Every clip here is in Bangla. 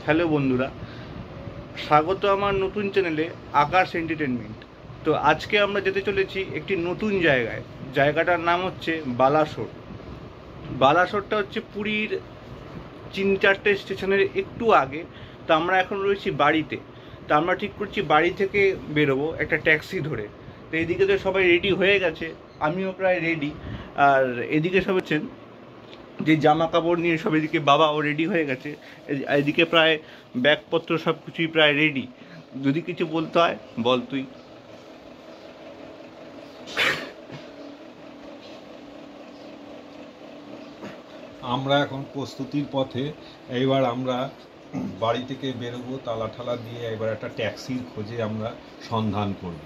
হ্যালো বন্ধুরা, স্বাগত আমার নতুন চ্যানেলে আকাশ এন্টারটেনমেন্ট। তো আজকে আমরা যেতে চলেছি একটি নতুন জায়গায়। জায়গাটার নাম হচ্ছে বালাসোর। বালাসোরটা হচ্ছে পুরীর 3-4টে স্টেশনের একটু আগে। তো আমরা এখন রয়েছি বাড়িতে। তো আমরা ঠিক করছি বাড়ি থেকে বেরোবো একটা ট্যাক্সি ধরে। তো এদিকে তো সবাই রেডি হয়ে গেছে, আমিও প্রায় রেডি। আর এদিকে সব হচ্ছেন যে জামা কাপড় নিয়ে সব, এদিকে বাবাও রেডি হয়ে গেছে, এদিকে প্রায় ব্যাগপত্র সব কিছুই প্রায় রেডি। যদি কিছু বলতে হয় বল তুই। আমরা এখন প্রস্তুতির পথে। এইবার আমরা বাড়ি থেকে বেরোবো, তালা ঠালা দিয়ে এবার একটা ট্যাক্সির খোঁজে আমরা সন্ধান করব।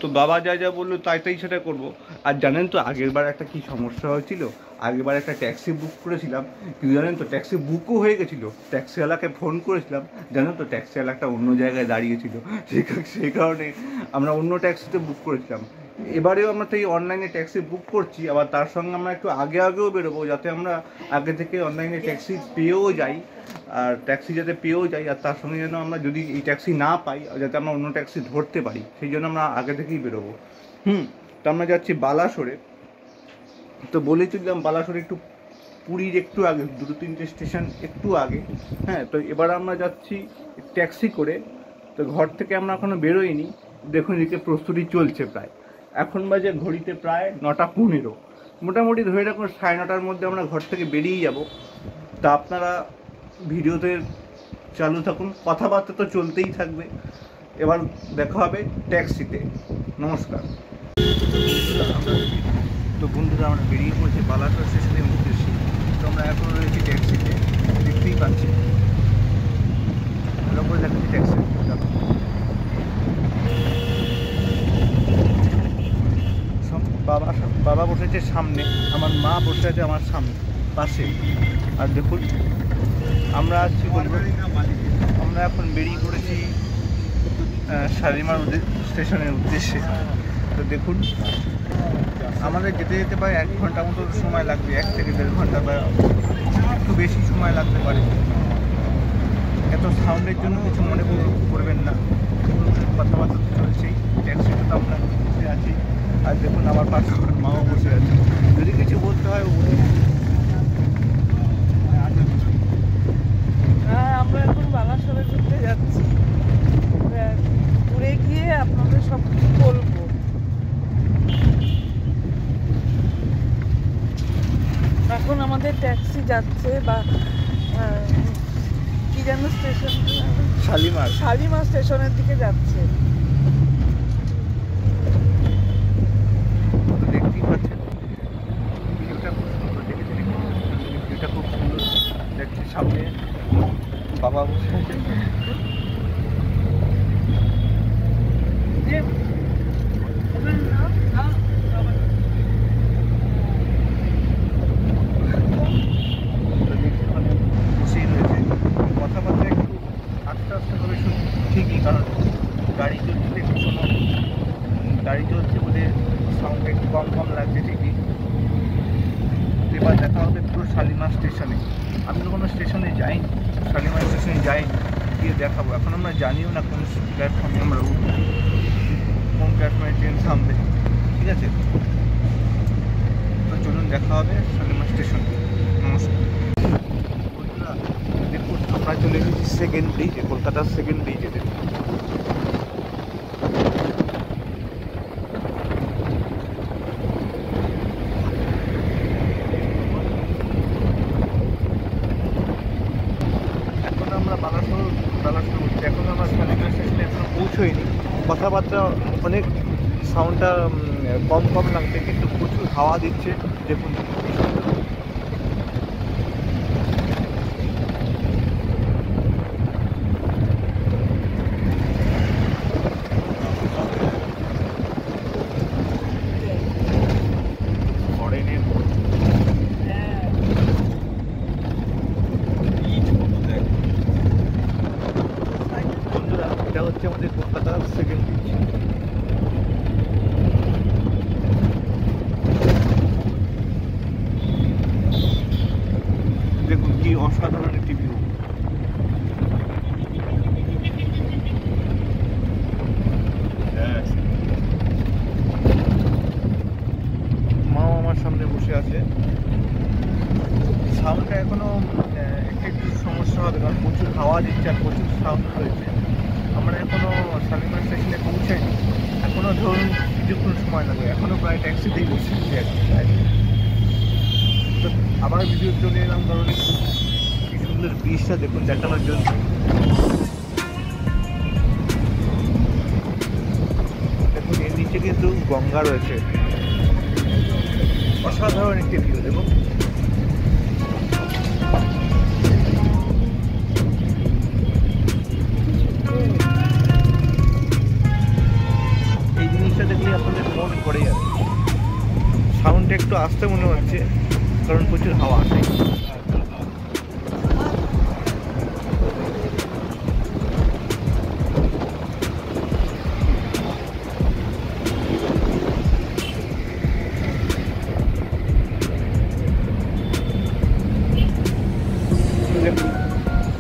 তো বাবা যা যা বললো তাই সেটা করব। আর জানেন তো আগেরবার একটা কি সমস্যা হয়েছিল, আগেরবার একটা ট্যাক্সি বুক করেছিলাম, কিন্তু জানেন তো ট্যাক্সি বুকও হয়ে গেছিলো। ট্যাক্সিওয়ালাকে ফোন করেছিলাম, জানেন তো ট্যাক্সিওয়ালা একটা অন্য জায়গায় দাঁড়িয়েছিল। সেই কারণে আমরা অন্য ট্যাক্সিতে বুক করেছিলাম। এবারেও আমরা তো এই অনলাইনে ট্যাক্সি বুক করছি, আবার তার সঙ্গে আমরা একটু আগেও বেরোবো, যাতে আমরা আগে থেকে অনলাইনে ট্যাক্সি পেয়েও যাই। আর ট্যাক্সি যাতে পেয়েও যাই, আর তার সঙ্গে যেন আমরা যদি এই ট্যাক্সি না পাই, যাতে আমরা অন্য ট্যাক্সি ধরতে পারি, সেই জন্য আমরা আগে থেকেই বেরোবো। তো আমরা যাচ্ছি বালাসোরে। তো বলেছিলাম বালাসোরে একটু পুরীর একটু আগে, 2-3টে স্টেশন একটু আগে। হ্যাঁ, তো এবার আমরা যাচ্ছি ট্যাক্সি করে। তো ঘর থেকে আমরা এখনও বেরোইনি। দেখুন এদিকে প্রস্তুতি চলছে প্রায়। এখন বাজে ঘড়িতে প্রায় 9:15। মোটামুটি ধরে রাখুন 9:30টার মধ্যে আমরা ঘর থেকে বেরিয়ে যাব। তা আপনারা ভিডিওতে চালু থাকুন, কথাবার্তা তো চলতেই থাকবে। এবার দেখা হবে ট্যাক্সিতে। নমস্কার। তো বন্ধুরা, আমরা বেরিয়ে পড়েছি বালাসোর স্টেশনের উদ্দেশ্যে। তো আমরা এখন রয়েছি ট্যাক্সিতে, দেখতেই পাচ্ছি। ভালো করে দেখাচ্ছি ট্যাক্সি। বাবা বসেছে সামনে, আমার মা বসে আছে আমার সামনে পাশে। আর দেখুন আমরা আসছি বলবো, আমরা এখন বেরিয়ে পড়েছি শালিমার স্টেশনের উদ্দেশ্যে। তো দেখুন আমাদের যেতে যেতে প্রায় 1 ঘন্টা মতো সময় লাগবে, 1 থেকে 1.5 ঘন্টা বা একটু বেশি সময় লাগতে পারে। এত সাউন্ডের জন্য কিছু মনে করবেন না, কথাবার্তা তো চলছেই। ট্যাক্সিতে তো আমরা বসে আছি, আর দেখুন আমার পাশে আমার মাও বসে আছে। যদি কিছু বলতে হয় আমরা এখন বালাসোরে ঘুরতে যাচ্ছি। ঘুরে গিয়ে আপনাদের সব কিছু বলবো। এখন আমাদের ট্যাক্সি যাচ্ছে বা কি যেন স্টেশন, শালিমার স্টেশনের দিকে যাচ্ছে। দেখতেই পাচ্ছেন ভিউটা খুব সুন্দর, ভিউটা খুব সুন্দর দেখছি। সামনে বাবা বসে আছে। বসেই রয়েছে, কথাবার্তা একটু আস্তে আস্তে করে শুনি ঠিকই, কারণ গাড়ি চলছে একটু শোনো, গাড়ি চলছে বলে সাউন্ড একটু কম লাগছে ঠিকই। এবার দেখা হবে পুরো শালিমার স্টেশনে। আমি তো কোনো স্টেশনে যাইনি, শালিমার স্টেশনে যাইনি, গিয়ে দেখাবো। এখন আমরা জানিও না কোন প্ল্যাটফর্মে আমরা উঠবো, কোন প্ল্যাটফর্মে ট্রেন থামবে। ঠিক আছে, তো চলুন দেখা হবে শালিমার স্টেশনে। নমস্কার বন্ধুরা, দেখুন আমরা চলে এসেছি সেকেন্ড ব্রিজে, কলকাতার সেকেন্ড ব্রিজে। এখন আমরা শালিমার স্টেশনে এখনো পৌঁছোইনি। কথাবার্তা অনেক, সাউন্ডটা কম লাগছে, কিন্তু প্রচুর হাওয়া দিচ্ছে। দেখুন ফরেনের বন্ধুরা, এটা হচ্ছে আমাদের কলকাতার সেকেন্ড ব্রিজ। অসাধারণ একটি ভিউ। মাও আমার সামনে বসে আছে। সাউন্ডটা এখনো একটু সমস্যা হবে, কারণ প্রচুর হাওয়া দিচ্ছে আর প্রচুর সাউন্ড রয়েছে। আমরা এখনো শালিমার স্টেশনে পৌঁছাইনি, এখনো ধরুন কিছুক্ষণ সময় লাগবে, এখনো প্রায় ট্যাক্সিতেই বসেছি আর কি। তো আবার ভিডিও চলে এলাম, কারণ কি সুন্দর ব্রিজটা দেখুন দেখানোর জন্য। দেখুন এর নিচে কিন্তু গঙ্গা রয়েছে, অসাধারণ একটি ভিউ দেখুন। এই জিনিসটা দেখলে আপনাদের মন পড়ে যাবে। সাউন্ডটা একটু আসতে মনে হচ্ছে, কারণ প্রচুর হাওয়া আসে।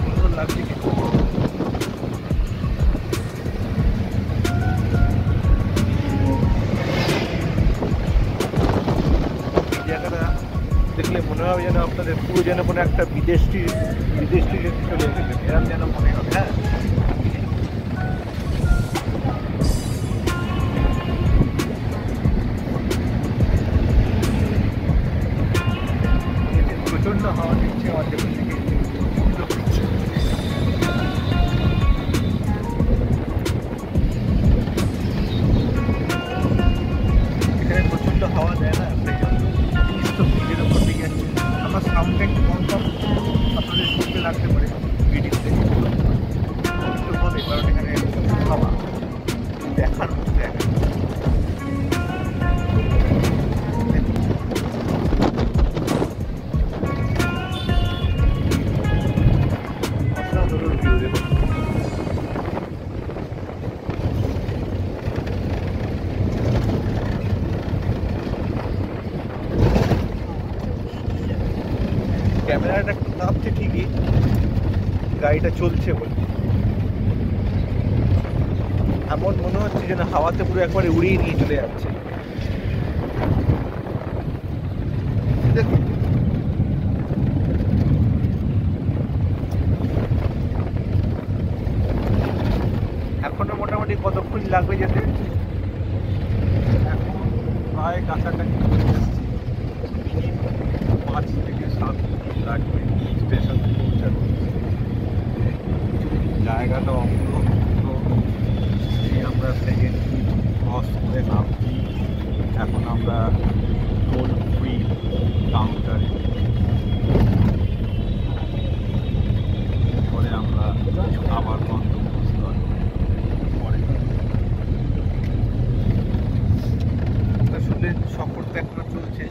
সুন্দর লাগছে কিন্তু। জায়গাটা দেখলে মনে হবে যেন আপনাদের পুরো যেন কোনো একটা বিদেশ থেকে চলে এসেছে, এরকম যেন মনে হবে। হ্যাঁ, প্রচন্ড হাওয়া দিচ্ছে আমাদের দিকে। এখানে প্রচন্ড হাওয়া দেয় না, সেই জন্য জিনিসটা ব্রিজের ওপর দিকে আমার সাউন্ডটা একটু কম আপনাদের শুনতে লাগতে পারে ভিডিওতে, একটু হবে, কারণ এখানে হাওয়া দেখার মতো জায়গা। অসাধারণ ভিউ দেখুন। ক্যামেরাটা একটু কাঁপছে ঠিকই, গাড়িটা চলছে বলে। এমন মনে হচ্ছে যেন হাওয়াতে পুরো একবারে উড়িয়ে নিয়ে চলে যাচ্ছে। দেখুন এখনো মোটামুটি কতক্ষণ লাগবে যেতে? এখন প্রায় কাছাকাছি এসেছি, 5 থেকে 7 মিনিট লাগবে স্টেশনে পৌঁছাতে। জায়গাটা অপূর্ব। এই আমরা সেকেন্ড ক্রস করে নামছি। এখন আমরা টোল ফ্রি কাউন্টারে, পরে আমরা আবার গন্তব্যস্থল পরে। আসলে সফরটা এখনো চলছে,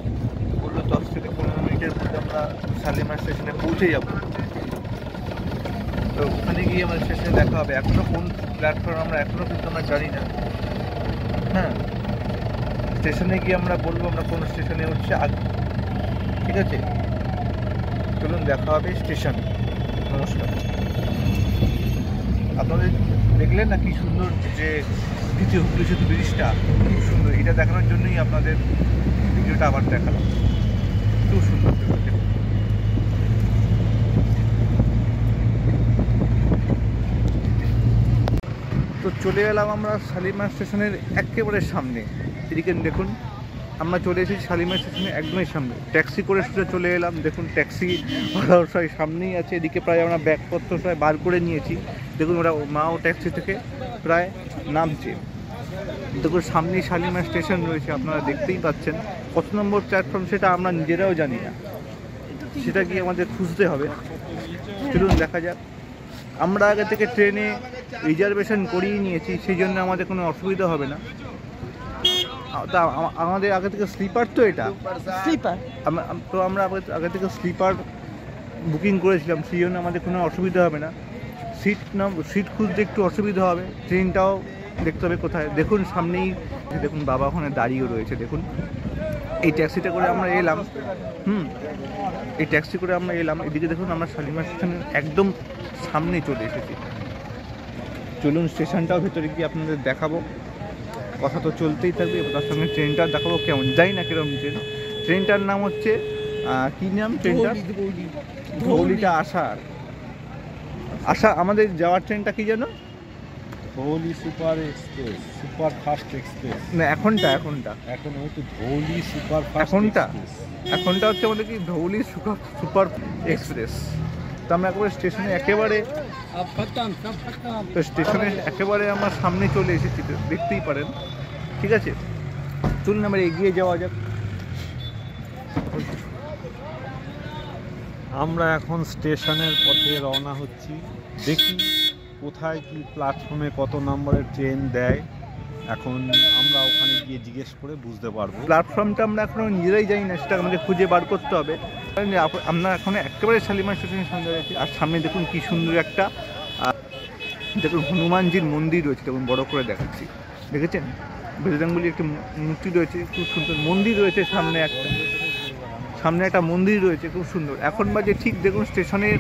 বললো 10 থেকে 15 মিনিটের মধ্যে আমরা শালিমার স্টেশনে পৌঁছে যাব। তো ওখানে গিয়ে আমাদের স্টেশনে দেখা হবে। এখনো কোন প্ল্যাটফর্ম আমরা এখনো কিন্তু আমরা জানি না। হ্যাঁ, স্টেশনে গিয়ে আমরা বলবো আমরা কোন স্টেশনে উঠছি আগে, ঠিক আছে? চলুন দেখা হবে স্টেশনে। নমস্কার। আপনাদের দেখলেন না কি সুন্দর যে দ্বিতীয় হুগলি সেতু ব্রিজটা, খুব সুন্দর। এটা দেখানোর জন্যই আপনাদের ভিডিওটা আবার দেখালাম। খুব সুন্দর দেখুন। তো চলে এলাম আমরা শালিমার স্টেশনের একেবারে সামনে। এদিকে দেখুন আমরা চলে এসেছি শালিমার স্টেশনের একদমই সামনে। ট্যাক্সি করে সোজা চলে এলাম। দেখুন ট্যাক্সি সবাই সামনেই আছে। এদিকে প্রায় আমরা ব্যাগপত্র সবাই বার করে নিয়েছি। দেখুন ওরা মাও ট্যাক্সি থেকে প্রায় নামছে। দেখুন সামনেই শালিমার স্টেশন রয়েছে, আপনারা দেখতেই পাচ্ছেন। কত নম্বর প্ল্যাটফর্ম সেটা আমরা নিজেরাও জানি না, সেটা গিয়ে আমাদের খুঁজতে হবে। চলুন দেখা যাক। আমরা আগে থেকে ট্রেনে রিজার্ভেশন করিয়ে নিয়েছি, সেই জন্য আমাদের কোনো অসুবিধা হবে না। তা আমাদের আগে থেকে স্লিপার, তো এটা স্লিপার, তো আমরা আগে থেকে স্লিপার বুকিং করেছিলাম, সেই জন্য আমাদের কোনো অসুবিধা হবে না। সিট খুঁজতে একটু অসুবিধা হবে। ট্রেনটাও দেখতে হবে কোথায়। দেখুন সামনেই দেখুন বাবা ওখানে দাঁড়িয়ে রয়েছে। দেখুন এই ট্যাক্সিটা করে আমরা এলাম। এই ট্যাক্সি করে আমরা এলাম, এদিকে দেখুন আমরা শালিমার স্টেশনের একদম সামনে চলে এসেছি। চলুন স্টেশনটাও ভেতরে গিয়ে আপনাদের দেখাবো, কথা তো চলতেই থাকবে, তার সঙ্গে ট্রেনটা দেখাবো কেমন, যাই না কিরকম ট্রেন। ট্রেনটার নাম হচ্ছে কী নাম ট্রেনটা? ধৌলিটা আশা আমাদের যাওয়ার ট্রেনটা কি যেন? Dhauli super express, super fast express না এখনটা এখন হয়তো ধৌলি সুপার ফাস্ট এখনটা হচ্ছে আমাদের কি ধৌলি সুপার এক্সপ্রেস। তো আমরা একেবারে স্টেশনে একেবারে আমরা সামনে চলে এসেছি, দেখতেই পারেন। ঠিক আছে, চলুন আমরা এগিয়ে যাওয়া যাক। আমরা এখন স্টেশনের পথে রওনা হচ্ছি, দেখি কোথায় কি প্ল্যাটফর্মে কত নম্বরের ট্রেন দেয়। এখন আমরা ওখানে গিয়ে জিজ্ঞেস করে বুঝতে পারবো। প্ল্যাটফর্মটা আমরা এখনো নিজেরাই জানি না, সেটা আমাদের খুঁজে বার করতে হবে। আমরা এখন একেবারে শালিমার স্টেশনের সামনে রয়েছি, আর সামনে দেখুন কি সুন্দর একটা দেখুন হনুমানজির মন্দির রয়েছে, দেখুন বড় করে দেখাচ্ছি, দেখেছেন? বজরংবলী একটি মূর্তি রয়েছে, খুব সুন্দর মন্দির রয়েছে সামনে একটা মন্দির রয়েছে, খুব সুন্দর। এখন বাজে ঠিক দেখুন স্টেশনের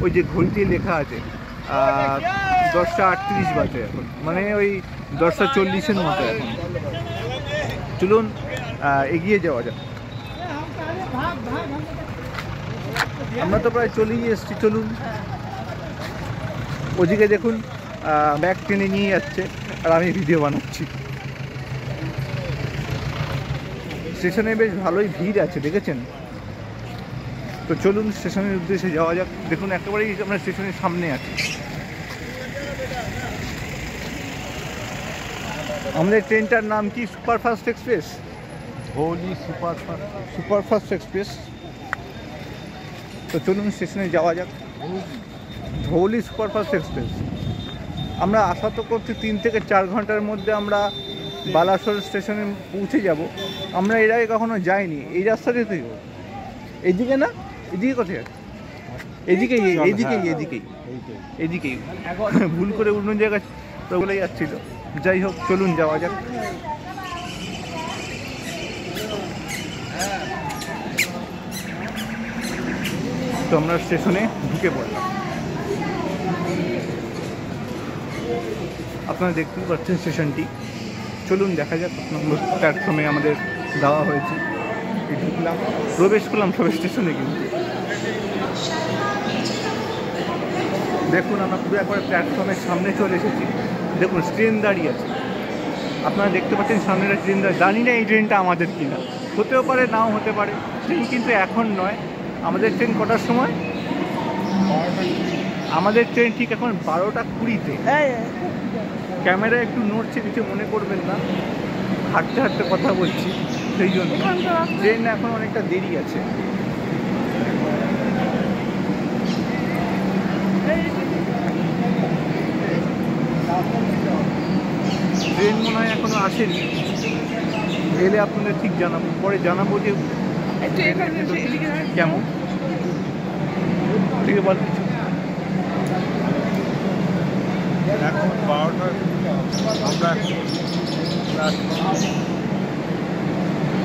ওই যে ঘড়িতে লেখা আছে 10:38 বাজে এখন, মানে ওই 10:40 মতো এখন। চলুন এগিয়ে যাওয়া যাক। আমরা তো প্রায় চলেই এসেছি, চলুন। ওদিকে দেখুন ব্যাগ টেনে নিয়ে যাচ্ছে, আর আমি ভিডিও বানাচ্ছি। স্টেশনে বেশ ভালোই ভিড় আছে, দেখেছেন? তো চলুন স্টেশনের উদ্দেশ্যে যাওয়া যাক। দেখুন একেবারেই আমরা স্টেশনের সামনে আছি। আমাদের ট্রেনটার নাম কি? Superfast express, Dhauli superfast express. তো চলুন স্টেশনে যাওয়া যাক। Dhauli superfast express. আমরা আশা তো করছি 3 থেকে 4 ঘন্টার মধ্যে আমরা বালাসোর স্টেশনে পৌঁছে যাব। আমরা এর আগে কখনো যাইনি, এই রাস্তাতে তো এইদিকে না, এদিকে কোথায়? এদিকেই ভুল করে অন্য জায়গায় বলে যাচ্ছিল। যাই হোক, চলুন যাওয়া যাক। তো আমরা স্টেশনে ঢুকে পড়লাম। আপনারা দেখতেই পাচ্ছেন স্টেশনটি। চলুন দেখা যাক। প্ল্যাটফর্মে আমাদের দেওয়া হয়েছে, ঢুকলাম, প্রবেশ করলাম সবে স্টেশনে। কিন্তু দেখুন আমরা পুরো একবারে প্ল্যাটফর্মের সামনে চলে এসেছি। দেখুন ট্রেন দাঁড়িয়ে আছে, আপনারা দেখতে পাচ্ছেন সামনে একটা ট্রেন জানি না এই ট্রেনটা আমাদের কিনা, হতেও পারে নাও হতে পারে। ট্রেন কিন্তু এখন নয়, আমাদের ট্রেন কটার সময়? আমাদের ট্রেন ঠিক এখন 12:20-তে। ক্যামেরা একটু নড়ছে, কিছু মনে করবেন না, হাঁটতে হাঁটতে কথা বলছি, সেই জন্য। ট্রেন এখন অনেকটা দেরি আছে। ট্রেন মনে হয় এখনো আসেনি, এলে আপনাদের ঠিক জানাবো, পরে জানাবো যে কেমন। ঠিক আছে, বল কিছু। এখন 12টা, আমরা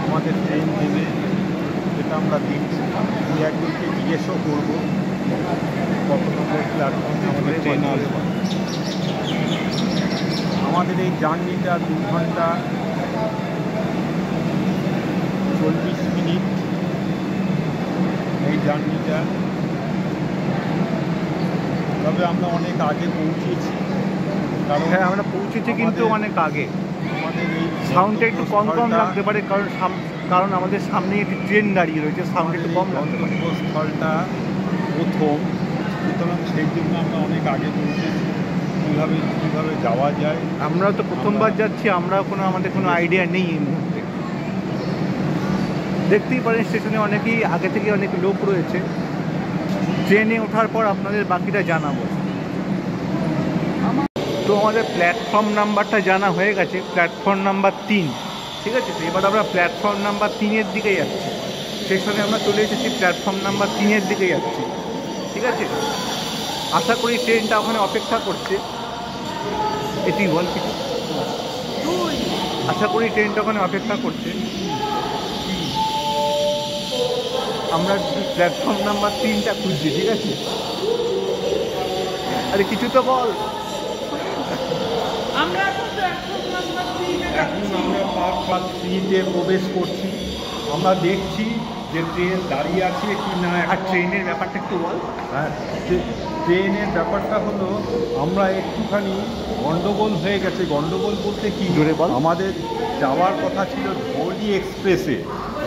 আমাদের ট্রেন দেবে, যেটা আমরা দেখছি। দু একজনকে জিজ্ঞেসও করবো কত নম্বর প্ল্যাটফর্মে আমাদের ট্রেন আসবে। আমাদের এই জার্নিটা 2 ঘন্টা 40 মিনিট। এই জার্নিটা, তবে আমরা অনেক আগে পৌঁছেছি। কারণ হ্যাঁ, আমরা পৌঁছেছি কিন্তু অনেক আগে। আমাদের এই সাউন্ডটা একটু কম লাগতে পারে, কারণ আমাদের সামনে একটি ট্রেন দাঁড়িয়ে রয়েছে, সাউন্ড একটু কম লাগতে পারে। গন্তব্যস্থলটা প্রথম, সুতরাং সেই জন্য আমরা অনেক আগে পৌঁছেছি। কীভাবে যাওয়া যায়, আমরা তো প্রথমবার যাচ্ছি, আমাদের কোনো আইডিয়া নেই এই মুহূর্তে। দেখতেই পারেন স্টেশনে অনেকেই আগে থেকে অনেক লোক রয়েছে। ট্রেনে ওঠার পর আপনাদের বাকিটা জানাবো। তো আমাদের প্ল্যাটফর্ম নাম্বারটা জানা হয়ে গেছে, প্ল্যাটফর্ম নাম্বার 3। ঠিক আছে, তো এবার আমরা প্ল্যাটফর্ম নাম্বার 3-এর দিকে যাচ্ছি। স্টেশনে আমরা চলে এসেছি, প্ল্যাটফর্ম নাম্বার 3-এর দিকে যাচ্ছি। ঠিক আছে, আশা করি ট্রেনটা ওখানে অপেক্ষা করছে। এটি বল কিছু, আশা করি ট্রেনটা ওখানে অপেক্ষা করছে। আমরা প্ল্যাটফর্ম নাম্বার 3টা খুঁজছি, ঠিক আছে? আরে কিছু তো বল। আমরা এখন প্ল্যাটফর্ম নাম্বার 3 এ এখন আমরা প্ল্যাটফর্ম 3-তে প্রবেশ করছি। আমরা দেখছি যে ট্রেন দাঁড়িয়ে আছে কি না। আর ট্রেনের ব্যাপারটা একটু বল। হ্যাঁ, ট্রেনের ব্যাপারটা হলো আমরা একটুখানি গন্ডগোল হয়ে গেছে। গন্ডগোল বলতে কি, জোরে বল। আমাদের যাওয়ার কথা ছিল ধৌলি এক্সপ্রেসে,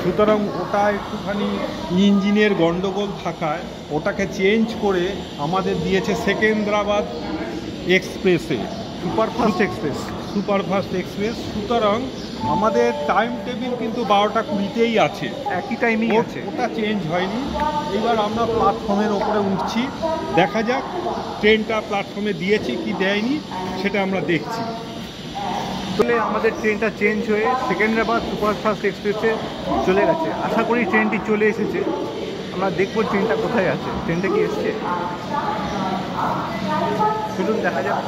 সুতরাং ওটা একটুখানি ইঞ্জিনের গন্ডগোল থাকায় ওটাকে চেঞ্জ করে আমাদের দিয়েছে সেকেন্দ্রাবাদ এক্সপ্রেসে, সুপারফাস্ট এক্সপ্রেস। Superfast express. সুতরাং আমাদের টাইম টেবিল কিন্তু 12টা 20-তেই আছে, একই টাইমেই আছে। ওটা চেঞ্জ হয়নি। এবার আমরা প্ল্যাটফর্মের ওপরে উঠছি, দেখা যাক ট্রেনটা প্ল্যাটফর্মে দিয়েছি কি দেয়নি সেটা আমরা দেখছি। আসলে আমাদের ট্রেনটা চেঞ্জ হয়ে সেকেন্দ্রাবাদ সুপারফাস্ট এক্সপ্রেসে চলে গেছে। আশা করি ট্রেনটি চলে এসেছে। আমরা দেখবো ট্রেনটা কোথায় আছে। ট্রেনটা কি এসছে? চলুন দেখা যাক।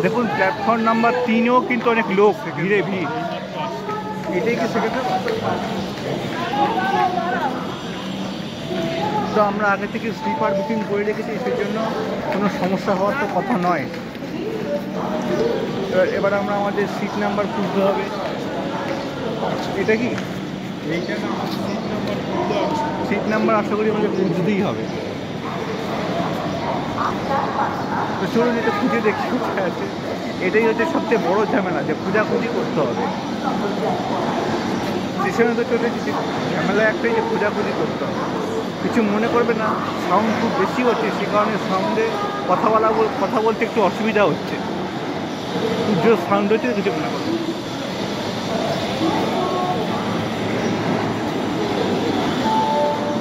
দেখুন প্ল্যাটফর্ম নাম্বার 3-এও কিন্তু অনেক লোক, ভিড়ে ভিড়। এটাই কি সেকেন্দ্রাবাদ? তো আমরা আগে থেকে স্লিপার বুকিং করে রেখেছি, সেই জন্য কোনো সমস্যা হওয়ার তো কথা নয়। এবার আমরা আমাদের সিট নাম্বার খুঁজতে হবে। এটা কি এইটা না, আমাদের সিট নাম্বার খুলতে হবে। সিট নাম্বার আশা করি আমাদের খুঁজতেই হবে। তো চলুন এটা খুঁজে দেখি কোথায় আছে। এটাই হচ্ছে সবচেয়ে বড় ঝামেলা, যে খোঁজাখুঁজি করতে হবে। স্টেশনে তো চলে এসেছি, ঝামেলা একটাই যে খোঁজাখুঁজি করতে হবে। কিছু মনে করবে না, সাউন্ড খুব বেশি হচ্ছে, সে কারণে সাউন্ডে কথা বলতে একটু অসুবিধা হচ্ছে। খুব জোর সাউন্ড হচ্ছে, কিছু মনে করবে না।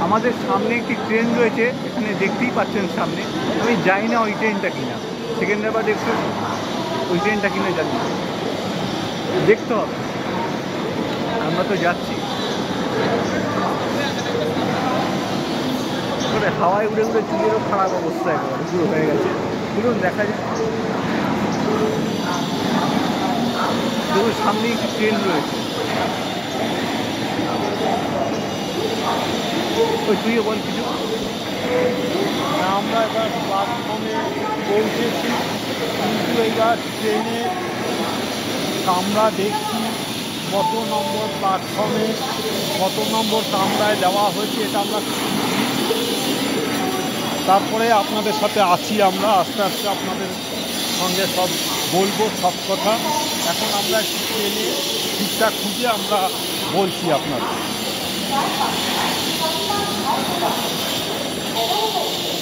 আমাদের সামনে একটি ট্রেন রয়েছে, এখানে দেখতেই পাচ্ছেন সামনে। আমি জানি না ওই ট্রেনটা কিনা, সেকেন্দ্রাবাদ এক্সপ্রেস ওই ট্রেনটা কিনা জানি না, দেখতে হবে। আমরা তো যাচ্ছি, হাওয়ায় উড়ে উড়ে চুলেরও খারাপ অবস্থা একেবারে শুরু হয়ে গেছে। চলুন দেখা যায়। দেখুন সামনে একটি ট্রেন রয়েছে। ওই তুইও বল কিছু। আমরা এবার প্ল্যাটফর্মে পৌঁছেছি, কিন্তু এবার ট্রেনে কামরা দেখছি কত নম্বর প্ল্যাটফর্মে কত নম্বর কামরায় দেওয়া হয়েছে এটা আমরা তারপরে আপনাদের সাথে আছি। আমরা আস্তে আস্তে আপনাদের সঙ্গে সব বলবো সব কথা। এখন আমরা একটু ট্রেনে সিটটা খুঁজে আমরা বলছি আপনাদের।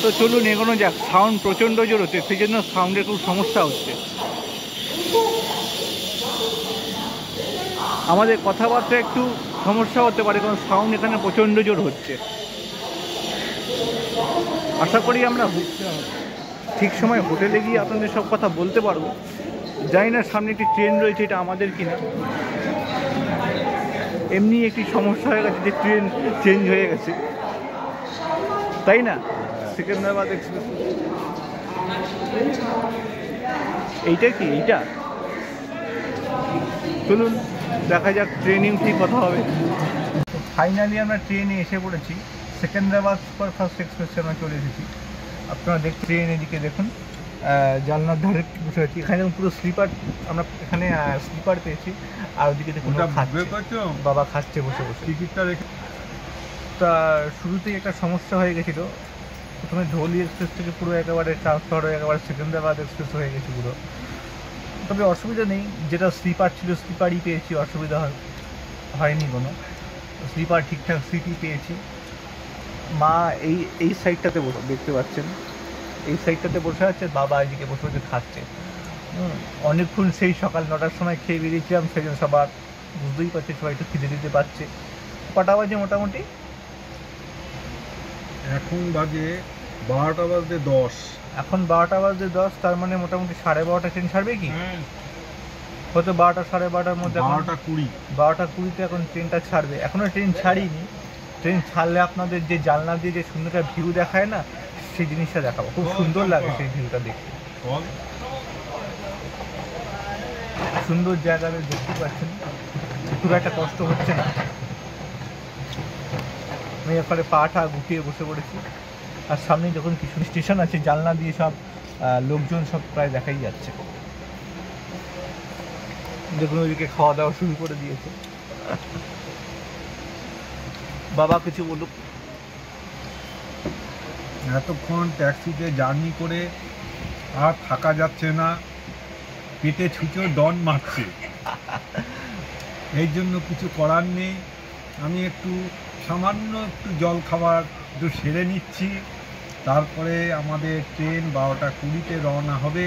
তো চলুন এগোনো যাক। সাউন্ড প্রচণ্ড জোর হচ্ছে, সেই জন্য সাউন্ডের খুব সমস্যা হচ্ছে। আমাদের কথাবার্তা একটু সমস্যা হতে পারে, কারণ সাউন্ড এখানে প্রচণ্ড জোর হচ্ছে। আশা করি আমরা ঠিক সময় হোটেলে গিয়ে আপনাদের সব কথা বলতে পারবো। জানি না সামনে একটি ট্রেন রয়েছে, এটা আমাদের কিনা। এমনি একটি সমস্যা হয়ে গেছে যে ট্রেন চেঞ্জ হয়ে গেছে, তাই না? সেকেন্দ্রাবাদ এক্সপ্রেস এইটা কি? এইটা চলুন দেখা যাক, ট্রেনে উঠেই কথা হবে। ফাইনালি আমরা ট্রেনে এসে পড়েছি। সেকেন্দ্রাবাদ সুপারফাস্ট এক্সপ্রেসে আমরা চলে এসেছি। আপনারা দেখতে ট্রেন এদিকে দেখুন, জানলার ধারে বসে আছি। এখানে পুরো স্লিপার, আমরা এখানে স্লিপার পেয়েছি। আর ওদিকে দেখুন বাবা খাচ্ছে বসে বসে। টিকিটটা রেখে তা শুরুতেই একটা সমস্যা হয়ে গেছিলো। প্রথমে ধৌলি এক্সপ্রেস থেকে পুরো একেবারে ট্রান্সফার হয়ে একেবারে সেকেন্দ্রাবাদ এক্সপ্রেস হয়ে গেছে পুরো। তবে অসুবিধা নেই, যেটা স্লিপার ছিল স্লিপারই পেয়েছি, অসুবিধা হয়নি কোনো। স্লিপার ঠিকঠাক সিটই পেয়েছি। মা এই সাইডটাতে বসে দেখতে পাচ্ছেন, এই সাইডটাতে বসে আছে, বাবা এদিকে বসে বসে খাচ্ছে। অনেকক্ষণ সেই সকাল 9টার সময় খেয়ে বেরিয়েছিলাম, সেই জন্য সবার বুঝতেই পারছে, সবাই একটু খিদে দিতে পারছে। কটা বাজে মোটামুটি? এখন বাজে 12টা বাজে 10। এখন 12টা বাজে 10, তার মানে মোটামুটি 12:30 ট্রেন ছাড়বে কি? হয়তো 12টা 12:30-র মধ্যে। 12টা 20। 12টা 20-তে এখন ট্রেনটা ছাড়বে। এখনও ট্রেন ছাড়িনি। ট্রেন ছাড়লে আপনাদের যে জানলা দিয়ে যে সুন্দর একটা ভিউ দেখায় না, সেই জিনিসটা দেখাবো। খুব সুন্দর লাগে সেই ভিউটা দেখতে, সুন্দর জায়গাটা দেখতে পাচ্ছেন। খুব একটা কষ্ট হচ্ছে না। আমি এখানে পাটা গুটিয়ে বসে পড়েছি, আর সামনে যখন কিছু স্টেশন আছে জানলা দিয়ে সব লোকজন সব প্রায় দেখাই যাচ্ছে। দেখুন ওইদিকে খাওয়া দাওয়া শুরু করে দিয়েছে। বাবা কিছু বলুক। এতক্ষণ ট্যাক্সিতে জার্নি করে আর থাকা যাচ্ছে না, পেটে ছুঁচো ডন মারছে। এই জন্য কিছু করার নেই, আমি একটু সামান্য একটু জল খাবার একটু সেরে নিচ্ছি। তারপরে আমাদের ট্রেন 12:20 রওনা হবে।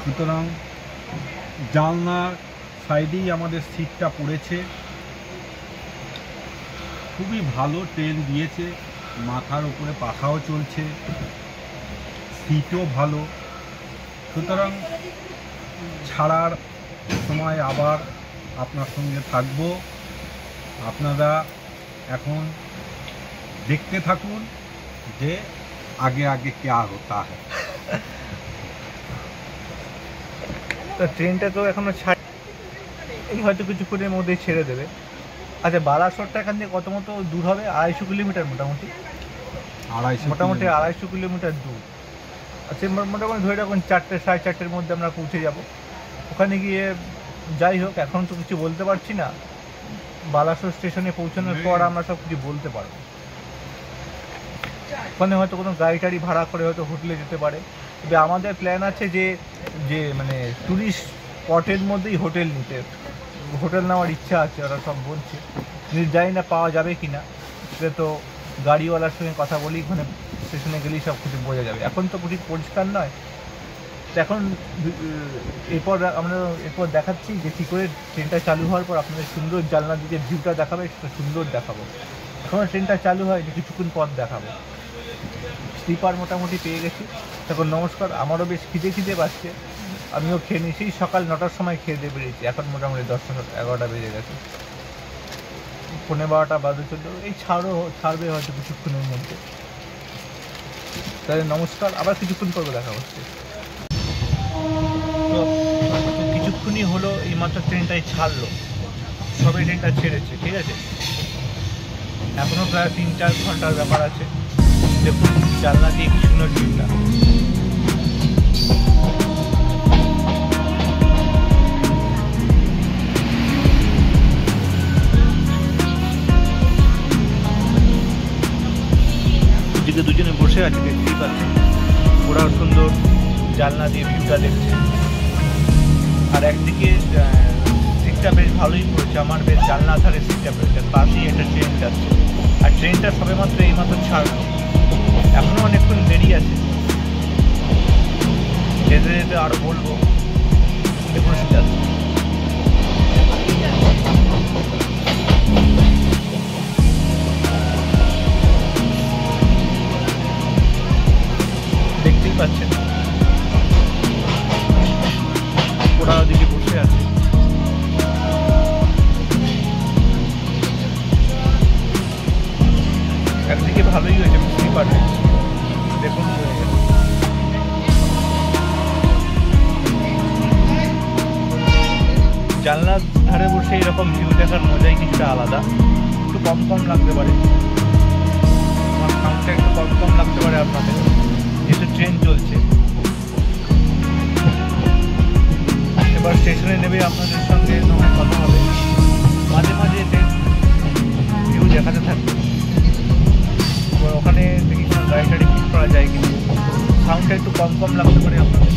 সুতরাং জানলার সাইডেই আমাদের সিটটা পড়েছে। খুবই ভালো ট্রেন দিয়েছে, মাথার উপরে পাখাও চলছে, সিটও ভালো। সুতরাং ছাড়ার সময় আবার আপনার সঙ্গে থাকবো। আপনারা এখন দেখতে থাকুন যে আগে আগে क्या होता है। তো ট্রেনটা তো এখনো এই হয়তো কিছুক্ষণের মধ্যেই ছেড়ে দেবে। আচ্ছা, বালাসোরটা এখান থেকে কত মতো দূর হবে? 250 কিলোমিটার মোটামুটি। 250 কিলোমিটার দূর। আচ্ছা, মোটামুটি ধরে রাখুন 4টে 4:30-এর মধ্যে আমরা পৌঁছে যাব ওখানে গিয়ে। যাই হোক, এখন তো কিছু বলতে পারছি না। বালাসোর স্টেশনে পৌঁছানোর পর আমরা সব কিছু বলতে পারবো। ওখানে হয়তো কোনো গাড়ি টাড়ি ভাড়া করে হয়তো হোটেলে যেতে পারে। তবে আমাদের প্ল্যান আছে যে মানে টুরিস্ট স্পটের মধ্যেই হোটেল নিতে। হোটেল নেওয়ার ইচ্ছা আছে, ওরা সব বলছে। জানি না পাওয়া যাবে কি না, সেটা তো গাড়িওয়ালার সঙ্গে কথা বলি, ওখানে স্টেশনে গেলেই সব কিছু বোঝা যাবে। এখন তো ঠিক পরিষ্কার নয়। তো এখন এরপর দেখাচ্ছি যে কী করে ট্রেনটা চালু হওয়ার পর আপনাদের সুন্দর জানলা দিয়ে ভিউটা দেখাবে, সেটা সুন্দর দেখাবো। এখনও ট্রেনটা চালু হয়নি, কিছুক্ষণ পর দেখাবো। স্লিপার মোটামুটি পেয়ে গেছি। তখন নমস্কার, আমারও বেশ খিদে পাচ্ছে, আমিও খেয়ে নিয়েছি। সকাল 9টার সময় খেয়ে দিয়ে বেরিয়েছি, এখন মোটামুটি 10-11টা বেজে গেছে। 11:15 বাজে চললো। এই ছাড়বে হয়তো কিছুক্ষণের মধ্যে। তাহলে নমস্কার, আবার কিছুক্ষণ পরে দেখা হচ্ছে। তো কিছুক্ষণই হলো এইমাত্র ট্রেনটাই ছাড়লো, সবে ট্রেনটা ছেড়েছে, ঠিক আছে। এখনও প্রায় 3-4 ঘন্টার ব্যাপার আছে। দেখুন জানলা দিয়ে কি সুন্দর ট্রেনটা। এদিকে দুজনে বসে আছে, দেখতেই পাচ্ছেন। ওরাও সুন্দর জানলা দিয়ে ভিউটা দেখছে। আর একদিকে সিটটা বেশ ভালোই পড়েছে, আমার বেশ জানলা ধারে সিটটা পড়েছে। পাশেই একটা ট্রেন যাচ্ছে, আর ট্রেনটা সবেমাত্র এইমাত্র ছাড়লো। এখনও অনেকক্ষণ দেরি আছে, যেতে যেতে আরও বলবো। দেখুন যাচ্ছে। দেখতেই পাচ্ছেন ওরা ওদিকে বসে আছে। একদিকে ভালোই হয়েছে, বুঝতেই পারবেন। দেখুন জানলার ধারে বসে এরকম ভিউ দেখার মজাই কিছুটা আলাদা। একটু কম লাগতে পারে, আমার সাউন্ডটা একটু কম লাগতে পারে আপনাদের, যেহেতু ট্রেন চলছে। এবার স্টেশনে নেবে আপনাদের সঙ্গে কথা হবে, মাঝে মাঝে ভিউ দেখাতে থাকবে। এবার ওখানে দেখি কোনো গাড়ি টাড়ি ঠিক করা যায় কিনা। সাউন্ডটা একটু কম লাগতে পারে আপনাদের।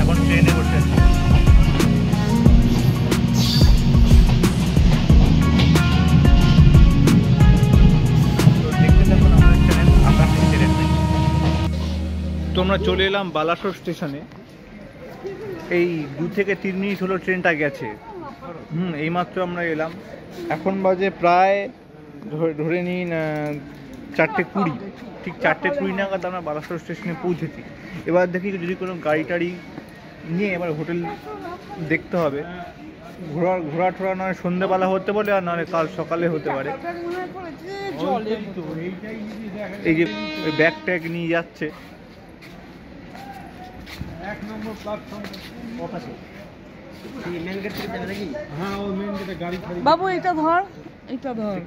এখন ট্রেনে বসে আছি। তো আমরা চলে এলাম বালাসোর স্টেশনে। এই 2 থেকে 3 মিনিট হলো ট্রেনটা গেছে। এইমাত্র আমরা এলাম। এখন বাজে প্রায় ধরে নিন 4:20। ঠিক 4:20 নাগাদ আমরা বালাসোর স্টেশনে পৌঁছেছি। এবার দেখি যদি কোনো গাড়ি টাড়ি নিয়ে এবার হোটেল দেখতে হবে। ঘোরা টোরা নয় সন্ধ্যেবেলা হতে পারে, আর নাহলে কাল সকালে হতে পারে। এই যে ব্যাগ ট্যাগ নিয়ে যাচ্ছে। 1 নম্বর প্ল্যাটফর্ম হ্যাঁ ও মেন গেটে গাড়ি ফাড়ি বাবু এটা ধর, এটা ধর।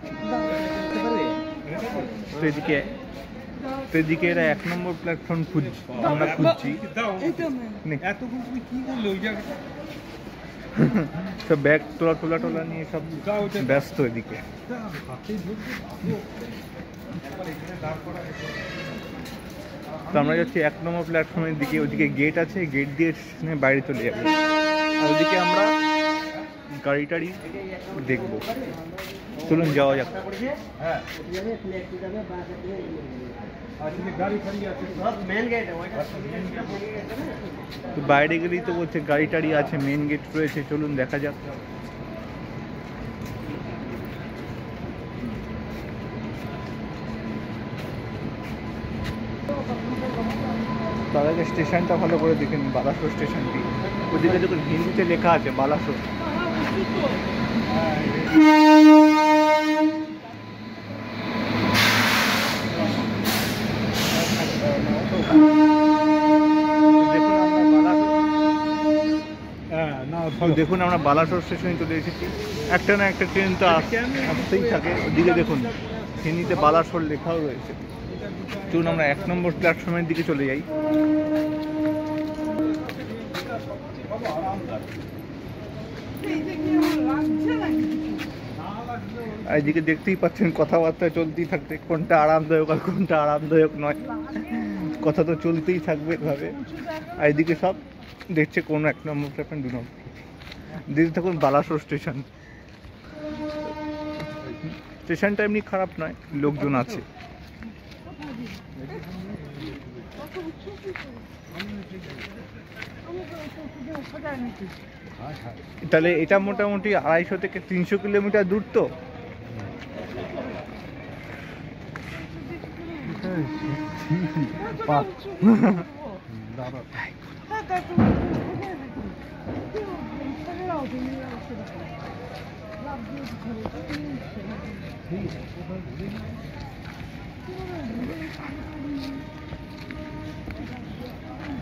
তো এদিকে এরা 1 নম্বর প্ল্যাটফর্ম আমরা খুঁজছি। এইটা নে। এতক্ষণ তুমি কি করলে ওই জায়গাটা? সব ব্যাগ তোলা নিয়ে সব ব্যস্ত এদিকে। হাতেই ধরবে তো আমরা যাচ্ছি 1 নম্বর প্ল্যাটফর্মের দিকে, ওদিকে গেট আছে, গেট দিয়ে স্টেশনের বাইরে চলে যাবো। আর ওদিকে আমরা গাড়ি টাড়ি দেখবো, চলুন যাওয়া যাক। হ্যাঁ আসলে গাড়ি ফাড়ি আছে তো বাইরে গেলেই তো বলছে গাড়ি টাড়ি আছে, মেন গেট রয়েছে, চলুন দেখা যাক। তার আগে স্টেশনটা ভালো করে দেখে নিন, বালাসোর স্টেশনটি। ওদিকে দেখুন হিন্দিতে লেখা আছে বালাসোর। হ্যাঁ না তো দেখুন আমরা বালাসোর স্টেশনে চলে এসেছি। একটা না একটা ট্রেন তো আসতেই থাকে। ওদিকে দেখুন হিন্দিতে বালাসোর লেখাও রয়েছে। চলুন আমরা 1 নম্বর প্ল্যাটফর্মের দিকে চলে যাই। আর এদিকে দেখতেই পাচ্ছেন কথাবার্তা চলতেই থাকবে, কোনটা আরামদায়ক আর কোনটা আরামদায়ক নয়, কথা তো চলতেই থাকবে এভাবে। আর এদিকে সব দেখছে কোন 1 নম্বর প্ল্যাটফর্ম, 2 নম্বর। দেখতে থাকুন বালাসোর স্টেশন। স্টেশনটা এমনি খারাপ নয়, লোকজন আছে। তাহলে এটা মোটামুটি 250 থেকে 300 কিলোমিটার দূর। তো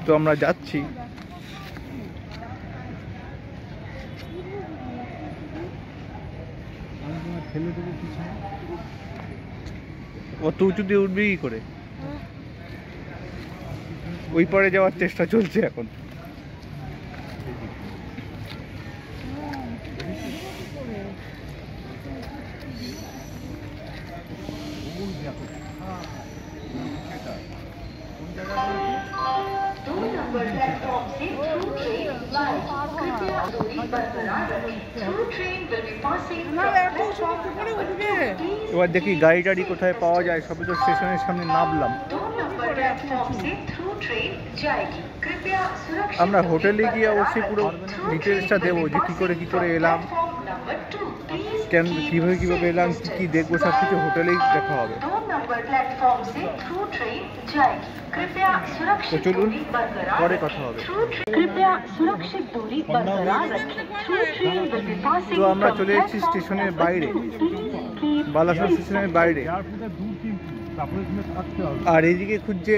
তো আমরা যাচ্ছি। অত উঁচু দিয়ে উঠবি কি করে? ওই পারে যাওয়ার চেষ্টা চলছে এখন। এবার দেখি গাড়ি টাড়ি কোথায় পাওয়া যায়। সবই তো স্টেশনের সামনে নামলাম। আমরা হোটেলে গিয়ে অবশ্যই পুরো ডিটেলসটা দেবো, যে কী করে এলাম, কেন কিভাবে এলাম, কি দেখবো, সব কিছু হোটেলেই দেখা হবে। তো চলুন পরে কথা হবে। তো আমরা চলে এসেছি স্টেশনের বাইরে, বালাসোর স্টেশনের বাইরে। আর এইদিকে খুঁজছে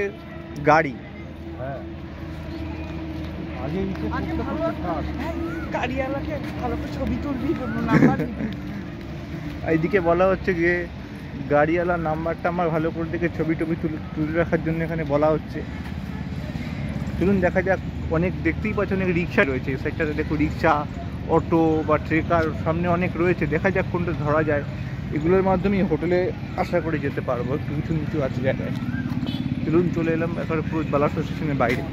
গাড়ি। এইদিকে বলা হচ্ছে যে গাড়িওয়ালার নাম্বারটা আমার ভালো করে দেখে ছবি তুলে রাখার জন্য এখানে বলা হচ্ছে। চলুন দেখা যাক। অনেক দেখতেই পাচ্ছি অনেক রিক্সা রয়েছে এই সাইডটাতে, দেখো রিক্সা, অটো বা ট্রেকার সামনে অনেক রয়েছে। দেখা যাক কোনটা ধরা যায়। এগুলোর মাধ্যমেই হোটেলে আশা করে যেতে পারবো, একটু কিছু নিচু আছে জায়গায়। চলুন চলে এলাম একেবারে পুরো বালাসোর স্টেশনের বাইরে।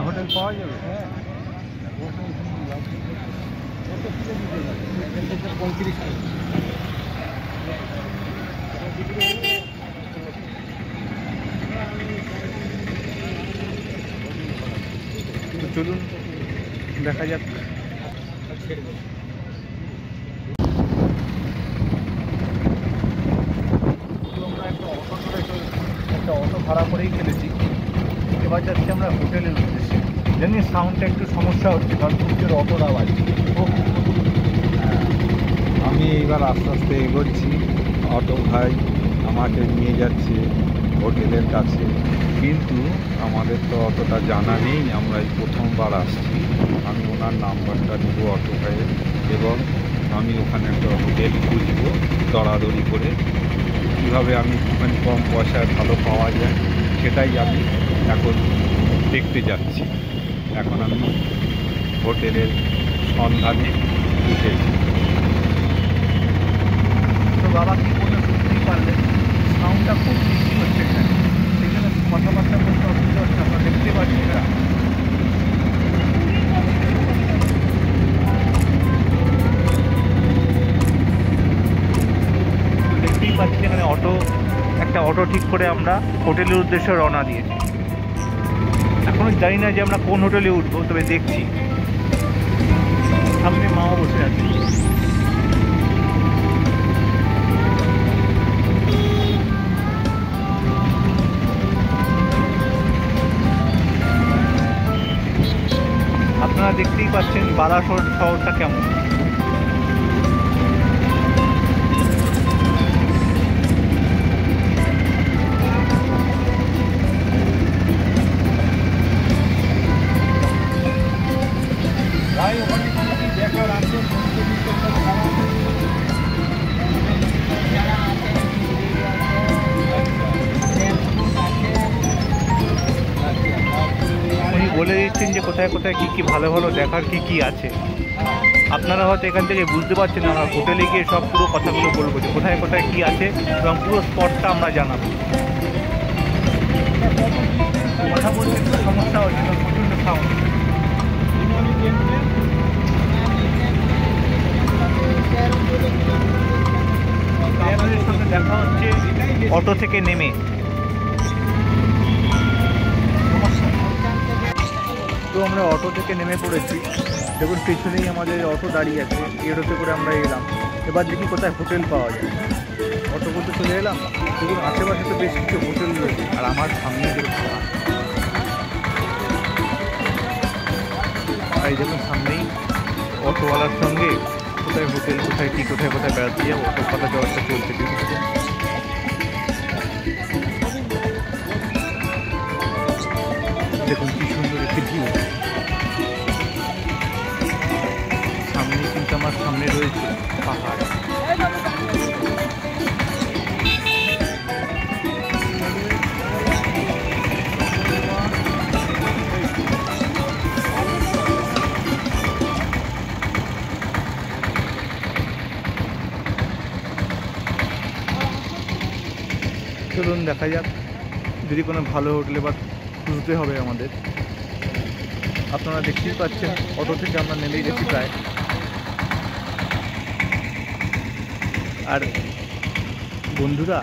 হোটেল পাওয়া যাবে? চলুন দেখা যাক। একটা অটো ভাড়া করেই ফেলেছি। এবার যাচ্ছি আমরা হোটেলের উদ্দেশ্যে। জানি সাউন্ডটা একটু সমস্যা হচ্ছে, কারণ খুব জোর অটোর আওয়াজ। আমি এইবার আস্তে আস্তে এগোচ্ছি, অটো ভাই আমাকে নিয়ে যাচ্ছে হোটেলের কাছে, কিন্তু আমাদের তো অতটা জানা নেই, আমরা এই প্রথমবার আসছি। আমি ওনার নাম্বারটা নেব অটো ভাইয়ের, এবং আমি ওখানে একটা হোটেল খুঁজবো দরাদরি করে। কীভাবে আমি একটুখানি কম পয়সায় ভালো পাওয়া যায় সেটাই আমি এখন দেখতে যাচ্ছি। এখন আমি হোটেলের সন্ধানে উঠেছি। তো বাবা কি বললো শুনতেই পারলেন, সাউন্ডটা খুব বেশি হচ্ছে এখানে, সেই জন্য কথাবার্তা বলতে অসুবিধা হচ্ছে। আপনারা দেখতে পাচ্ছি এটা দেখতেই পাচ্ছি এখানে একটা অটো ঠিক করে আমরা হোটেলের উদ্দেশ্যে রওনা দিয়েছি। এখনো জানি না যে আমরা কোন হোটেলে উঠবো, তবে দেখছি। সামনে মাও বসে আছে। আপনারা দেখতেই পাচ্ছেন বালাসোর শহরটা কেমন। উনি বলে দিচ্ছেন যে কোথায় কোথায় কী কী ভালো ভালো দেখার কী আছে। আপনারা হয়তো এখান থেকে বুঝতে পারছেন না, আমরা হোটেলে গিয়ে সব পুরো কথাগুলো বলবো যে কোথায় কোথায় কী আছে এবং পুরো স্পটটা আমরা জানাবো। কথা বলতে একটু সমস্যা হচ্ছে, প্রচণ্ড সাউন্ড। আপনাদের সঙ্গে দেখা হচ্ছে অটো থেকে নেমে। তো আমরা অটো থেকে নেমে পড়েছি। দেখুন পেছনেই আমাদের অটো দাঁড়িয়ে আছে, এই অটোতে করে আমরা এলাম। এবার দেখি কোথায় হোটেল পাওয়া যায়। অটো করতে চলে এলাম। দেখুন আশেপাশে তো বেশ কিছু হোটেল রয়েছে, আর আমার সামনে দেখুন এই দেখুন সামনেই অটোওয়ালার সঙ্গে কোথায় হোটেল, কোথায় কী, কোথায় কোথায় বেড়াতে যাবো, অটো কথা ব্যবস্থা চলছে। দেখুন কি সুন্দর একটি ভিউ। সামনে কিন্তু আমার সামনে রয়েছে পাহাড়। চলুন দেখা যাক যদি কোনো ভালো হোটেলে বা খুঁজতে হবে আমাদের। আপনারা দেখতেই পাচ্ছেন অটো থেকে আমরা নেমেই গেছি প্রায়। আর বন্ধুরা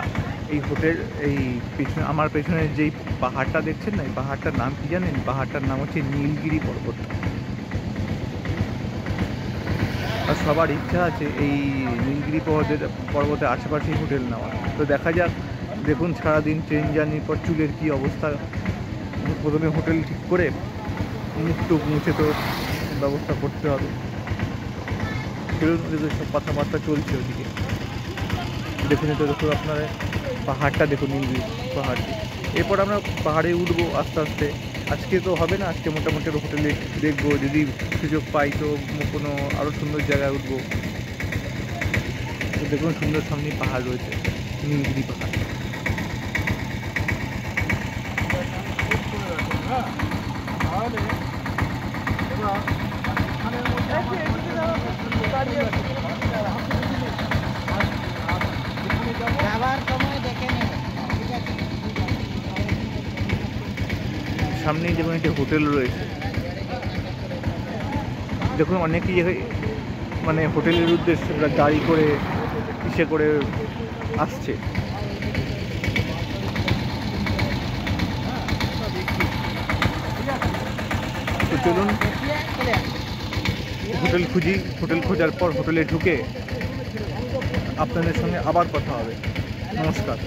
এই হোটেল এই পেছনে আমার পেছনে যেই পাহাড়টা দেখছেন না, এই পাহাড়টার নাম কি জানেন? পাহাড়টার নাম হচ্ছে নীলগিরি পর্বত। আর সবার ইচ্ছা আছে এই নীলগিরি পর্বতের আশেপাশেই হোটেল নেওয়া। তো দেখা যাক। দেখুন সারাদিন ট্রেন জার্নির পর চুলের কী অবস্থা। প্রথমে হোটেল ঠিক করে মুখ টুক মুছে তো ব্যবস্থা করতে হবে। চলুন ওদিকে সব কথাবার্তা চলছে ওদিকে। দেখুন তো, দেখুন আপনারা পাহাড়টা দেখুন, নীলগিরি পাহাড়টি। এরপর আমরা পাহাড়ে উঠবো আস্তে আস্তে। আজকে তো হবে না, আজকে মোটামুটি হোটেলে দেখবো, যদি সুযোগ পাই তো কোনো আরও সুন্দর জায়গায় উঠবো। তো দেখুন সুন্দর সামনে পাহাড় রয়েছে, নীলগিরি পাহাড়। সামনেই যেমন একটি হোটেল রয়েছে। দেখুন অনেকেই মানে হোটেলের উদ্দেশ্যে গাড়ি করে ইসে করে আসছে। তো চলুন হোটেল খুঁজি। হোটেল খোঁজার পর হোটেলে ঢুকে আপনাদের সঙ্গে আবার কথা হবে। নমস্কার।